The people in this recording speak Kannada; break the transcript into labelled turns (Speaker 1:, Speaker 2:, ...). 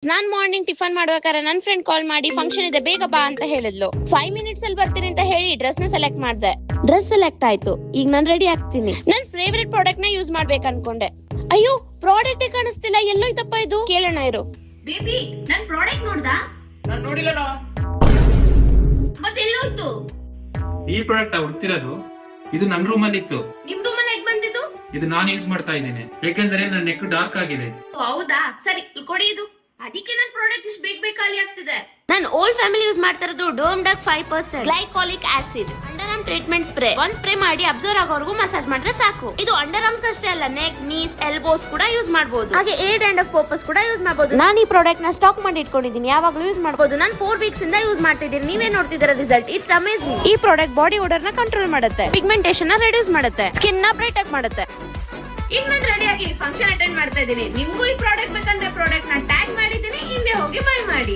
Speaker 1: ನಾನ್ ಮಾರ್ನಿಂಗ್ ಟಿಫನ್ ಮಾಡ್ಬೇಕಾದ್ರೆ ನನ್ ಫ್ರೆಂಡ್ ಕಾಲ್ ಮಾಡಿ ಫಂಕ್ಷನ್ ಇದೆ ಬೇಗ ಬಾ ಅಂತ ಹೇಳಿದ್ಲು. 5 ಮಿನಿಟ್ಸ್ ಅಲ್ಲಿ ಬರ್ತೀನಿ ಅಂತ ಹೇಳಿ ಡ್ರೆಸ್ ನ ಸೆಲೆಕ್ಟ್ ಮಾಡ್ದೆ. ಡ್ರೆಸ್ ಸೆಲೆಕ್ಟ್ ಆಯ್ತು. ಈಗ ನಾನ್ ರೆಡಿ ಆಗ್ತೀನಿ. ನನ್ ಫೇವರೇಟ್ ಪ್ರಾಡಕ್ಟ್ ನ ಯೂಸ್ ಮಾಡ್ಬೇಕು ಅನ್ಕೊಂಡೆ. ಅಯ್ಯೋ ಪ್ರಾಡಕ್ಟ್ ಕಾಣಿಸ್ತಿಲ್ಲ, ಎಲ್ಲೋ ಇದಪ್ಪ ಇದು. ಕೇಳೋಣ ಇರು.
Speaker 2: ಬೇಬಿ ನನ್ ಪ್ರಾಡಕ್ಟ್ ನೋಡ್ದಾ?
Speaker 3: ನಾನು ನೋಡಿಲ್ಲ.
Speaker 2: ಮತ್ತೆ ಎಲ್ಲೋಯ್ತು?
Speaker 3: ಈ ಪ್ರಾಡಕ್ಟ್ ಹುಡ್ತಿರೋದು ಇದು ನನ್ನ ರೂಮ್ ಅಲ್ಲಿ ಇತ್ತು.
Speaker 2: ನಿಮ್ ರೂಮ್ ಅಲ್ಲಿ ಹೇಗ್ ಬಂದಿದ್ದು?
Speaker 3: ಇದು ನಾನು ಯೂಸ್ ಮಾಡ್ತಾ ಇದ್ದೀನಿ ಯಾಕೆಂದ್ರೆ ನನ್ನ ನೆಕ್ ಡಾರ್ಕ್ ಆಗಿದೆ.
Speaker 2: ಹೌದಾ, ಸರಿ ಇಲ್ಲಿ ಕೊಡಿ ಇದು. ಅದಕ್ಕೆ ನನ್ ಪ್ರಾಡಕ್ಟ್ ಇಷ್ಟು ಬೇಗ ಖಾಲಿ ಆಗ್ತಿದೆ.
Speaker 1: ನಾನು ಓಲ್ಡ್ ಫ್ಯಾಮಿಲಿ ಯೂಸ್ ಮಾಡ್ತಾ ಇರೋದು DermDoc 5% glycolic acid under arm treatment spray. ಒಂದ್ ಸ್ಪ್ರೇ ಮಾಡಿ ಅಬ್ಸರ್ವ್ ಆಗೋವರೆಗೂ ಮಸಾಜ್ ಮಾಡಿದ್ರೆ ಸಾಕು. ಇದು ಅಂಡರ್ ಆರ್ಮ್ಸ್ ಅಷ್ಟೇ ಅಲ್ಲ, ನೆಕ್, ನೀಸ್, ಎಲ್ಬೋಸ್ ಕೂಡ ಯೂಸ್ ಮಾಡಬಹುದು. ಹಾಗೆ ಏಡ್ ಅಂಡ್ ಆಫ್ ಪರ್ಪಸ್ ಕೂಡ ಯೂಸ್ ಮಾಡಬಹುದು. ನಾನು ಈ ಪ್ರಾಡಕ್ಟ್ ನ ಸ್ಟಾಕ್ ಮಾಡಿ ಇಟ್ಕೊಂಡಿದ್ದೀನಿ, ಯಾವಾಗಲೂ ಯೂಸ್ ಮಾಡಬಹುದು. ನಾನು 4 ವೀಕ್ಸ್ ಇಂದ ಯೂಸ್ ಮಾಡ್ತಿದ್ದೀನಿ. ನೀವೇ ನೋಡ್ತಿದ್ದೀರಾ ರಿಸಲ್ಟ್. It's amazing. ಈ ಪ್ರಾಡಕ್ಟ್ ಬಾಡಿ ಓಡರ್ ನ ಕಂಟ್ರೋಲ್ ಮಾಡುತ್ತೆ, ಪಿಗ್ಮೆಂಟೇಷನ್ ನ ರಿಡ್ಯೂಸ್ ಮಾಡುತ್ತೆ, ಸ್ಕಿನ್ ನ ಬ್ರೈಟ್ ಆಗಿ ಮಾಡುತ್ತೆ.
Speaker 2: ಈಗ ನಾನು ರೆಡಿ ಆಗಿ ಫಂಕ್ಷನ್ ಅಟೆಂಡ್ ಮಾಡ್ತಾ ಇದ್ದೀನಿ. ನಿಮ್ಗೂ ಈ ಪ್ರಾಡಕ್ಟ್ ಬೇಕಂದ್ರೆ ಪ್ರಾಡಕ್ಟ್ ನ ಟ್ಯಾಗ್ ಮಾಡಿದ್ದೀನಿ, ಹಿಂದೆ ಹೋಗಿ ಬೈ ಮಾಡಿ.